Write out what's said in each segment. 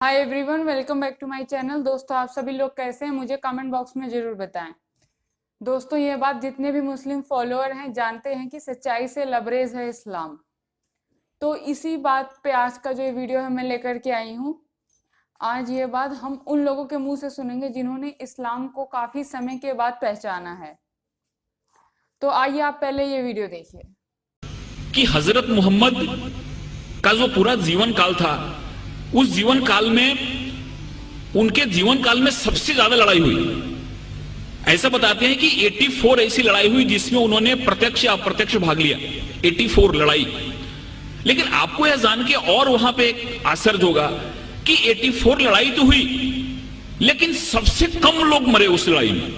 Hi everyone, welcome back to my channel. दोस्तों, आप सभी लोग कैसे हैं मुझे कमेंट बॉक्स में जरूर बताएं। दोस्तों, ये बात जितने भी मुस्लिम फॉलोअर हैं जानते हैं कि सच्चाई से लबरेज है इस्लाम। तो इसी बात पे आज का जो ये वीडियो है मैं लेकर के आई हूँ। आज ये बात हम उन लोगों के मुंह से सुनेंगे जिन्होंने इस्लाम को काफी समय के बाद पहचाना है। तो आइए आप पहले ये वीडियो देखिए कि हजरत मोहम्मद का जो पूरा जीवन काल था, उस जीवन काल में उनके जीवन काल में सबसे ज्यादा लड़ाई हुई। ऐसा बताते हैं कि 84 ऐसी लड़ाई हुई जिसमें उन्होंने प्रत्यक्ष या अप्रत्यक्ष भाग लिया। 84 लड़ाई। लेकिन आपको यह जान के और वहां पे एक आश्चर्य होगा कि 84 लड़ाई तो हुई, लेकिन सबसे कम लोग मरे उस लड़ाई में।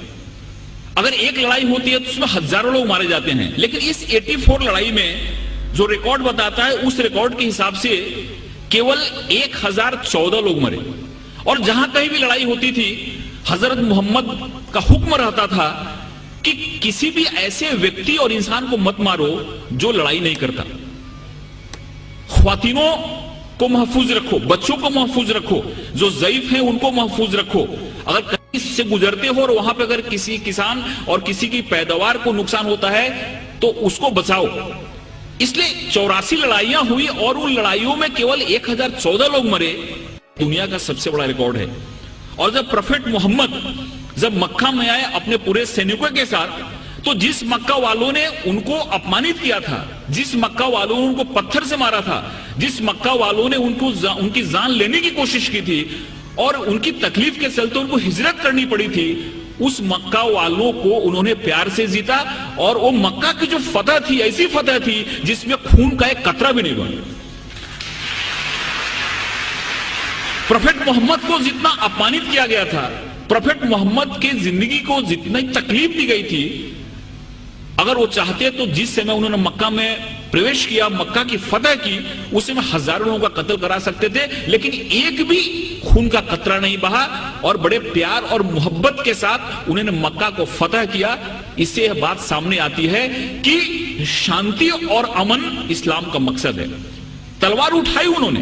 अगर एक लड़ाई होती है तो उसमें हजारों लोग मारे जाते हैं, लेकिन इस 84 लड़ाई में जो रिकॉर्ड बताता है, उस रिकॉर्ड के हिसाब से केवल 1014 लोग मरे। और जहां कहीं भी लड़ाई होती थी, हजरत मोहम्मद का हुक्म रहता था कि किसी भी ऐसे व्यक्ति और इंसान को मत मारो जो लड़ाई नहीं करता। ख्वातीनों को महफूज रखो, बच्चों को महफूज रखो, जो ज़ईफ हैं उनको महफूज रखो। अगर कहीं से गुजरते हो और वहां पर अगर किसी किसान और किसी की पैदावार को नुकसान होता है तो उसको बचाओ। इसलिए 84 लड़ाइयां हुई और उन लड़ाइयों में केवल 1014 लोग मरे। दुनिया का सबसे बड़ा रिकॉर्ड है। और जब प्रोफेट मोहम्मद जब मक्का में आए अपने पूरे सैनिकों के साथ, तो जिस मक्का वालों ने उनको अपमानित किया था, जिस मक्का वालों ने उनको पत्थर से मारा था, जिस मक्का वालों ने उनकी जान लेने की कोशिश की थी और उनकी तकलीफ के चलते उनको हिजरत करनी पड़ी थी, उस मक्का वालों को उन्होंने प्यार से जीता। और वो मक्का की जो फतह थी, ऐसी फतह थी जिसमें खून का एक कतरा भी नहीं बना। प्रोफेट मोहम्मद को जितना अपमानित किया गया था, प्रोफेट मोहम्मद के जिंदगी को जितनी तकलीफ दी गई थी, अगर वो चाहते तो जिस समय उन्होंने मक्का में प्रवेश किया, मक्का की फतह की, उस समय हजारों लोगों का कत्ल करा सकते थे, लेकिन एक भी खून का कतरा नहीं बहा और बड़े प्यार और मोहब्बत के साथ उन्होंने मक्का को फतह किया। इससे यह बात सामने आती है कि शांति और अमन इस्लाम का मकसद है। तलवार उठाई उन्होंने,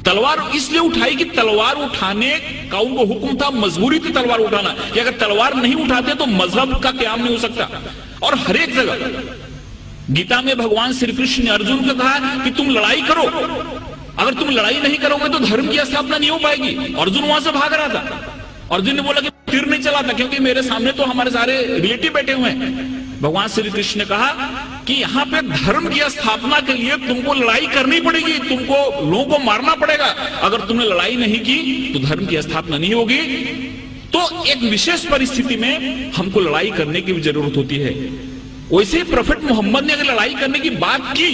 तलवार इसलिए उठाई कि तलवार उठाने का उनको हुक्म था, मजबूरी थी तलवार उठाना, कि अगर तलवार नहीं उठाते तो मजहब का क्याम नहीं हो सकता। और हर एक जगह गीता में भगवान श्री कृष्ण ने अर्जुन को कहा कि तुम लड़ाई करो, अगर तुम लड़ाई नहीं करोगे तो धर्म की स्थापना नहीं हो पाएगी। अर्जुन वहां से भाग रहा था। अर्जुन ने बोला कि तीर नहीं चलाता क्योंकि मेरे सामने तो हमारे सारे रिलेटिव बैठे हुए हैं। भगवान श्री कृष्ण ने कहा कि यहाँ पे धर्म की स्थापना के लिए तुमको लड़ाई करनी पड़ेगी, तुमको लोगों को मारना पड़ेगा। अगर तुमने लड़ाई नहीं की तो धर्म की स्थापना नहीं होगी। तो एक विशेष परिस्थिति में हमको लड़ाई करने की भी जरूरत होती है। वैसे ही प्रोफेट मोहम्मद ने अगर लड़ाई करने की बात की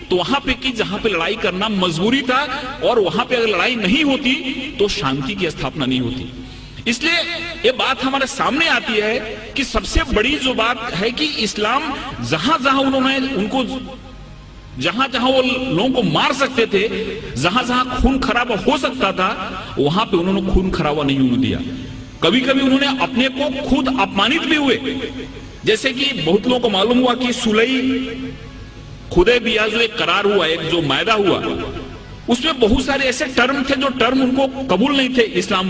तो वहां पे की जहां पे लड़ाई करना मजबूरी था, और वहां पे अगर लड़ाई नहीं होती तो शांति की स्थापना नहीं होती। इसलिए ये बात हमारे सामने आती है कि सबसे बड़ी जो बात है कि इस्लाम जहां जहां उन्होंने उनको जहां जहां वो लोगों को मार सकते थे, जहां जहां खून खराबा हो सकता था, वहां पे उन्होंने खून खराबा नहीं होने दिया। कभी कभी उन्होंने अपने को खुद अपमानित भी हुए। जैसे कि बहुत लोगों को मालूम हुआ कि सुलई हुदैबिया जो एक करार हुआ, एक जो मायदा हुआ, उसमें बहुत सारे ऐसे टर्म थे जो टर्म उनको कबूल नहीं थे, इस्लाम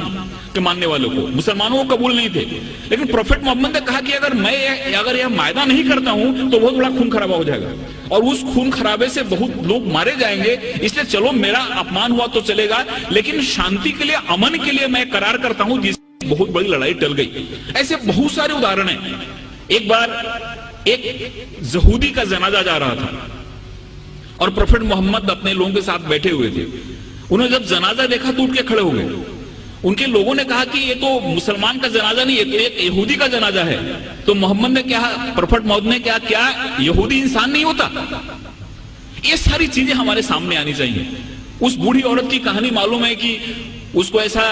के मानने वालों को, मुसलमानों को कबूल नहीं थे। लेकिन प्रोफेट मोहम्मद ने कहा कि अगर यह मायदा नहीं करता हूं तो बहुत बड़ा खून खराबा हो जाएगा और उस खून खराबे से बहुत लोग मारे जाएंगे। इसलिए चलो मेरा अपमान हुआ तो चलेगा, लेकिन शांति के लिए, अमन के लिए मैं करार करता हूं, जिससे बहुत बड़ी लड़ाई टल गई। ऐसे बहुत सारे उदाहरण हैं। एक बार एक यहूदी का जनाजा जा रहा था और प्रोफेट मोहम्मद अपने लोगों के साथ बैठे हुए थे। उन्होंने जब जनाजा देखा तो उठ के खड़े हो गए। उनके लोगों ने कहा कि ये तो मुसलमान का जनाजा नहीं, ये तो एक यहूदी का जनाजा है। तो मोहम्मद ने क्या, प्रोफेट मोहम्मद ने क्या यहूदी इंसान नहीं होता? ये सारी चीजें हमारे सामने आनी चाहिए। उस बूढ़ी औरत की कहानी मालूम है कि उसको ऐसा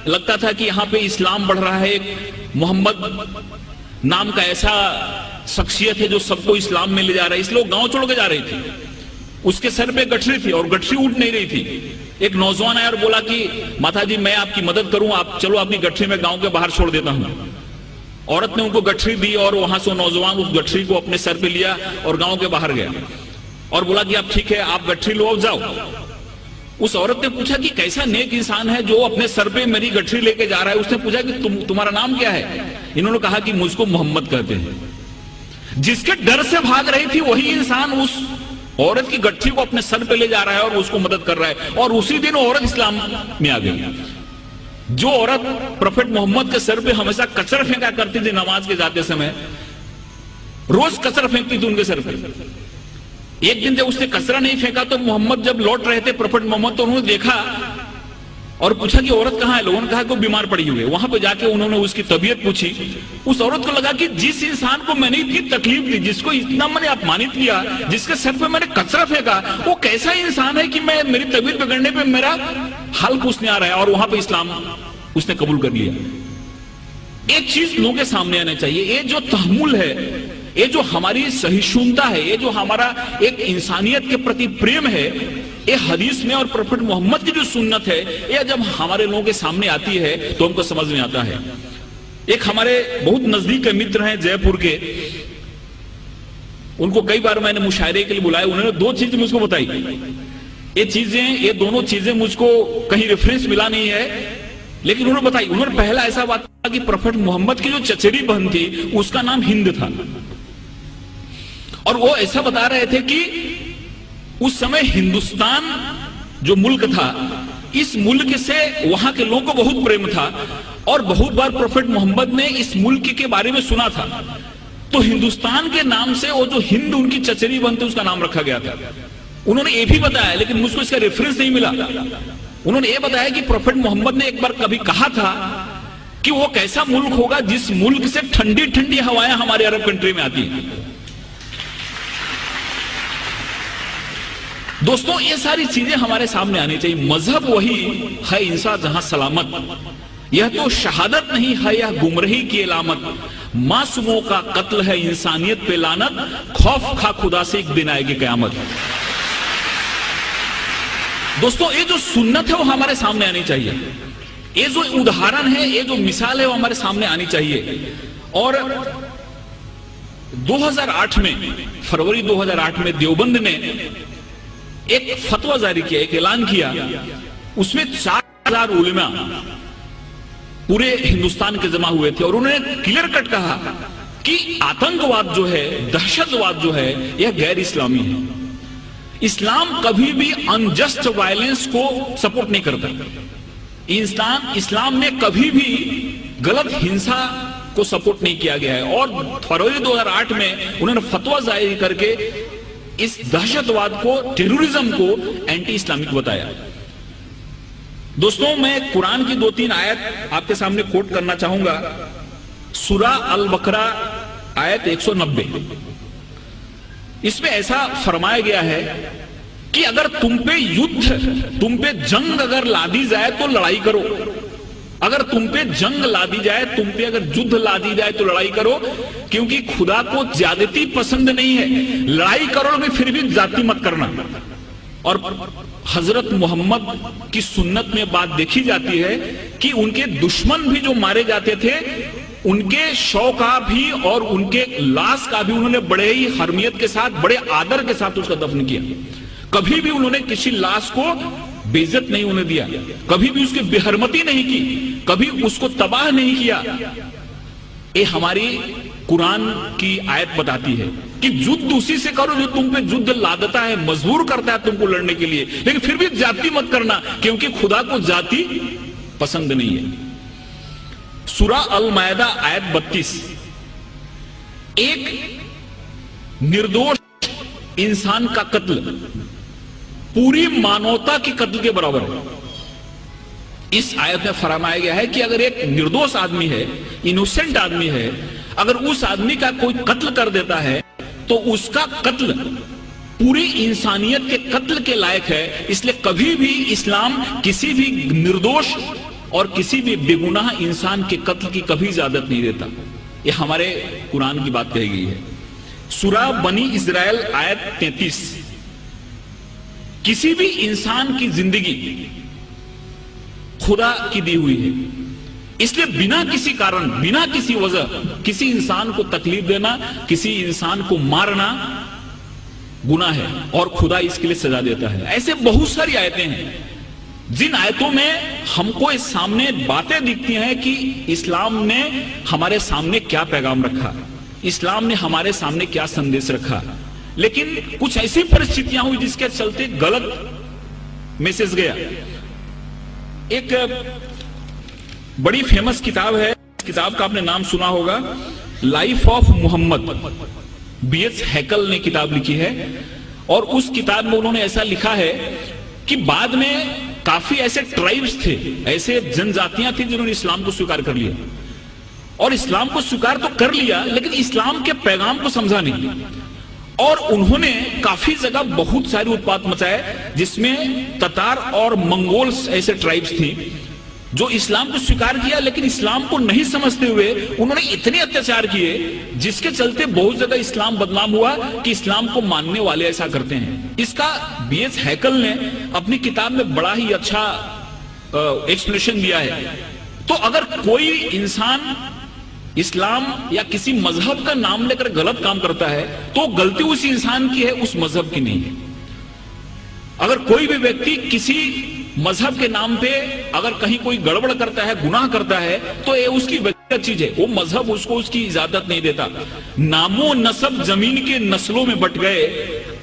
लगता था कि यहाँ पे इस्लाम बढ़ रहा है, एक मोहम्मद नाम का ऐसा शख्सियत है जो सबको इस्लाम में ले जा रहा है, इसलिए वो गांव छोड़ के जा रही थी। उसके सर पे गठरी थी और गठरी उठ नहीं रही थी। एक नौजवान आया और बोला कि माता जी मैं आपकी मदद करूं, आप चलो अपनी गठरी में गांव के बाहर छोड़ देता हूं। औरत ने उनको गठरी दी और वहां से नौजवान उस गठरी को अपने सर पे लिया और गांव के बाहर गया और बोला कि आप ठीक है, आप गठरी लो, जाओ। उस औरत ने पूछा कि कैसा नेक इंसान है जो अपने सर पे मेरी गठरी लेके जा रहा है। उसने पूछा कि तुम्हारा नाम क्या है? इन्होंने कहा कि मुझको मोहम्मद कहते हैं। जिसके डर से भाग रही थी वही इंसान उस औरत की गठरी को अपने सर पे ले जा रहा है और उसको मदद कर रहा है, और उसी दिन औरत इस्लाम में आ गई। जो औरत प्रोफेट मोहम्मद के सर पे हमेशा कचरा फेंका करती थी नमाज के जाते समय, रोज कचरा फेंकती थी उनके सर पे। एक दिन जब उसने कचरा नहीं फेंका तो मोहम्मद जब लौट रहे थे, प्रोफेट मोहम्मद, तो उन्होंने देखा और पूछा कि औरत कहां है? लोगों ने कहा कि वो बीमार पड़ी हुई है। वहां पे जाके उन्होंने उसकी तबीयत पूछी। उस औरत को लगा कि जिस इंसान को मैंने इतनी तकलीफ दी, जिसको इतना मैंने अपमानित किया, जिसके सर पे मैंने कचरा फेंका, वो कैसा इंसान है कि मैं मेरी तबीयत बिगड़ने पे मेरा हाल पूछने आ रहा है। और वहां पे इस्लाम उसने कबूल कर लिया। एक चीज लोगों के सामने आना चाहिए, ये जो तहम्मुल है, ये जो हमारी सहिष्णुता है, ये जो हमारा एक इंसानियत के प्रति प्रेम है, ये हदीस में और प्रोफेट मोहम्मद की जो सुन्नत है, ये जब हमारे लोगों के सामने आती है तो हमको समझ में आता है। एक हमारे बहुत नजदीक के मित्र हैं जयपुर के, उनको कई बार मैंने मुशायरे के लिए बुलाया। उन्होंने दो चीजें मुझको बताई। ये दोनों चीजें मुझको कहीं रेफरेंस मिला नहीं है, लेकिन उन्होंने बताई। उन्होंने पहला ऐसा बात कहा कि प्रोफेट मोहम्मद की जो चचेरी बहन थी उसका नाम हिंद था, और वो ऐसा बता रहे थे कि उस समय हिंदुस्तान जो मुल्क था, इस मुल्क से वहां के लोगों को बहुत प्रेम था, और बहुत बार प्रोफेट मोहम्मद ने इस मुल्क के बारे में सुना था। तो हिंदुस्तान के नाम से वो जो हिंद उनकी चचेरी बहन थी उसका नाम रखा गया था। उन्होंने ये भी बताया, लेकिन मुझको इसका रेफरेंस नहीं मिला। उन्होंने ये बताया कि प्रोफेट मोहम्मद ने एक बार कभी कहा था कि वो कैसा मुल्क होगा जिस मुल्क से ठंडी ठंडी हवाएं हमारे अरब कंट्री में आती हैं। दोस्तों, ये सारी चीजें हमारे सामने आनी चाहिए। मजहब वही है इंसान जहां सलामत, यह तो शहादत नहीं है, यह गुमराही की अलामत। मासूमों का कत्ल है इंसानियत पे लानत, खौफ खा खुदा से एक दिन आएगी कयामत। दोस्तों, ये जो सुन्नत है वो हमारे सामने आनी चाहिए। ये जो उदाहरण है, ये जो मिसाल है वो हमारे सामने आनी चाहिए। और 2008 में, फरवरी 2008 में देवबंद ने एक फतवा जारी किया, एक ऐलान किया। उसमें 4000 उलेमा पूरे हिंदुस्तान के जमा हुए थे, और उन्होंने क्लियर कट कहा कि आतंकवाद जो है, दहशतवाद जो है, यह गैर इस्लामी है। इस्लाम कभी भी अनजस्ट वायलेंस को सपोर्ट नहीं करता। इस्लाम में कभी भी गलत हिंसा को सपोर्ट नहीं किया गया है। और फरवरी 2008 में उन्होंने फतवा जारी करके इस दहशतवाद को, टेररिज्म को एंटी इस्लामिक बताया। दोस्तों, मैं कुरान की 2-3 आयत आपके सामने कोट करना चाहूंगा। सूरा अल बकरा आयत 190, इसमें ऐसा फरमाया गया है कि अगर तुम पे युद्ध, तुम पे जंग अगर लादी जाए तो लड़ाई करो। अगर तुम पे जंग लादी जाए, तुम पे अगर युद्ध लादी जाए तो लड़ाई करो, क्योंकि खुदा को ज्यादती पसंद नहीं है। लड़ाई करोगे फिर भी जाति मत करना। और हजरत मोहम्मद की सुन्नत में बात देखी जाती है कि उनके दुश्मन भी जो मारे जाते थे, उनके शव का भी और उनके लाश का भी उन्होंने बड़े ही हरमियत के साथ, बड़े आदर के साथ उसका दफन किया। कभी भी उन्होंने किसी लाश को बेइज्जत नहीं होने दिया, कभी भी उसकी बेहरमती नहीं की, कभी उसको तबाह नहीं किया। ये हमारी कुरान की आयत बताती है कि युद्ध उसी से करो जो तुम पे युद्ध लादता है, मजबूर करता है तुमको लड़ने के लिए, लेकिन फिर भी जाति मत करना, क्योंकि खुदा को जाति पसंद नहीं है। सूरा अल मायदा आयत 32, एक निर्दोष इंसान का कत्ल पूरी मानवता की कत्ल के बराबर है। इस आयत में फरमाया गया है कि अगर एक निर्दोष आदमी है, इनोसेंट आदमी है, अगर उस आदमी का कोई कत्ल कर देता है तो उसका कत्ल पूरी इंसानियत के कत्ल के लायक है। इसलिए कभी भी इस्लाम किसी भी निर्दोष और किसी भी बेगुनाह इंसान के कत्ल की कभी इजाजत नहीं देता। यह हमारे कुरान की बात कही गई है। सूरा बनी इस्राएल आयत 33, किसी भी इंसान की जिंदगी खुदा की दी हुई है, इसलिए बिना किसी कारण, बिना किसी वजह किसी इंसान को तकलीफ देना, किसी इंसान को मारना गुनाह है और खुदा इसके लिए सजा देता है। ऐसे बहुत सारी आयतें हैं जिन आयतों में हमको इस सामने बातें दिखती हैं कि इस्लाम ने हमारे सामने क्या पैगाम रखा, इस्लाम ने हमारे सामने क्या संदेश रखा, लेकिन कुछ ऐसी परिस्थितियां हुई जिसके चलते गलत मैसेज गया। एक बड़ी फेमस किताब है, इस किताब का आपने नाम सुना होगा, लाइफ ऑफ मोहम्मद। B.H. हैकल ने किताब लिखी है और उस किताब में उन्होंने ऐसा लिखा है कि बाद में काफी ऐसे ट्राइब्स थे, ऐसे जनजातियां थी जिन्होंने इस्लाम को स्वीकार कर लिया, और इस्लाम को स्वीकार तो कर लिया लेकिन इस्लाम के पैगाम को समझा नहीं, और उन्होंने काफी जगह बहुत सारे उत्पात मचाए, जिसमें ततार और मंगोल्स ऐसे ट्राइब्स थी जो इस्लाम को स्वीकार किया लेकिन इस्लाम को नहीं समझते हुए उन्होंने इतने अत्याचार किए जिसके चलते बहुत ज्यादा इस्लाम बदनाम हुआ कि इस्लाम को मानने वाले ऐसा करते हैं। इसका B.H. हैकल ने अपनी किताब में बड़ा ही अच्छा एक्सप्लेनेशन दिया है। तो अगर कोई इंसान इस्लाम या किसी मजहब का नाम लेकर गलत काम करता है तो गलती उस इंसान की है, उस मजहब की नहीं है। अगर कोई भी व्यक्ति किसी मजहब के नाम पे अगर कहीं कोई गड़बड़ करता है, गुनाह करता है, तो ये उसकी व्यक्तिगत चीज है, वो मजहब उसको उसकी इजाजत नहीं देता। नामो नसब जमीन के नस्लों में बट गए,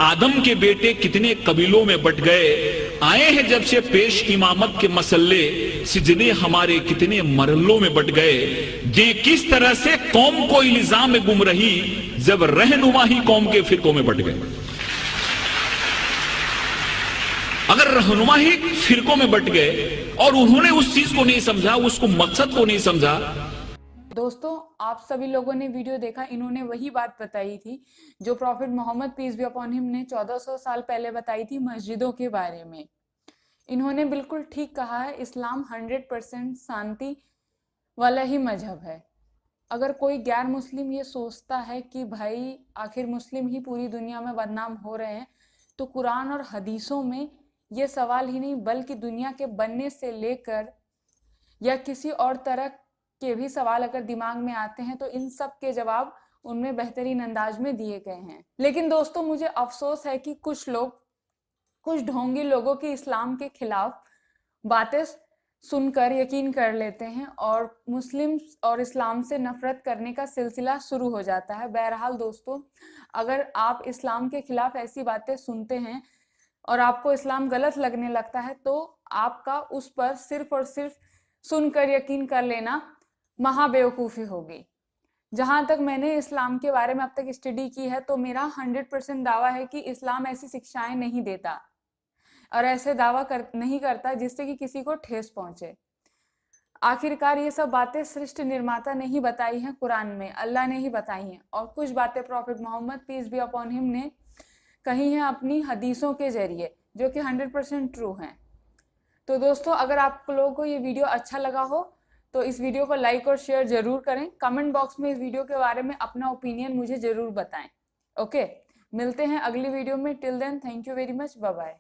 आदम के बेटे कितने कबीलों में बट गए, आए हैं जब से पेश इमामत के मसल्ले, सिजदे हमारे कितने मरलों में बट गए, जे किस तरह से कौम को इल्जाम में गुम रही, जब रहनुमा ही कौम के फिरकों में बट गए। अगर रहनुमा ही फिरकों में बट गए और उन्होंने उस चीज को नहीं समझा, उसको मकसद को नहीं समझा। दोस्तों, आप सभी लोगों ने वीडियो देखा, इन्होंने वही बात बताई थी जो prophet Mohammad peace be upon him ने 1400 साल पहले बताई थी मस्जिदों के बारे में। इन्होंने बिल्कुल ठीक कहा है, इस्लाम 100% शांति वाला ही मजहब है। अगर कोई गैर मुस्लिम ये सोचता है कि भाई आखिर मुस्लिम ही पूरी दुनिया में बदनाम हो रहे हैं, तो कुरान और हदीसों में ये सवाल ही नहीं बल्कि दुनिया के बनने से लेकर या किसी और तरह के भी सवाल अगर दिमाग में आते हैं तो इन सब के जवाब उनमें बेहतरीन अंदाज में दिए गए हैं। लेकिन दोस्तों, मुझे अफसोस है कि कुछ लोग, कुछ ढोंगी लोगों की इस्लाम के खिलाफ बातें सुनकर यकीन कर लेते हैं और मुस्लिम और इस्लाम से नफरत करने का सिलसिला शुरू हो जाता है। बहरहाल दोस्तों, अगर आप इस्लाम के खिलाफ ऐसी बातें सुनते हैं और आपको इस्लाम गलत लगने लगता है तो आपका उस पर सिर्फ और सिर्फ सुनकर यकीन कर लेना महाबेवकूफ़ी होगी। जहाँ तक मैंने इस्लाम के बारे में अब तक स्टडी की है तो मेरा 100% दावा है कि इस्लाम ऐसी शिक्षाएं नहीं देता और ऐसे दावा नहीं करता जिससे कि किसी को ठेस पहुंचे। आखिरकार ये सब बातें सृष्टि निर्माता ने ही बताई हैं, कुरान में अल्लाह ने ही बताई हैं, और कुछ बातें prophet Mohammad peace be upon him ने कही हैं अपनी हदीसों के जरिए, जो कि 100% ट्रू हैं। तो दोस्तों, अगर आप लोगों को ये वीडियो अच्छा लगा हो तो इस वीडियो को लाइक और शेयर जरूर करें। कमेंट बॉक्स में इस वीडियो के बारे में अपना ओपिनियन मुझे जरूर बताएं। ओके, मिलते हैं अगली वीडियो में। Till then, thank you very much, bye bye.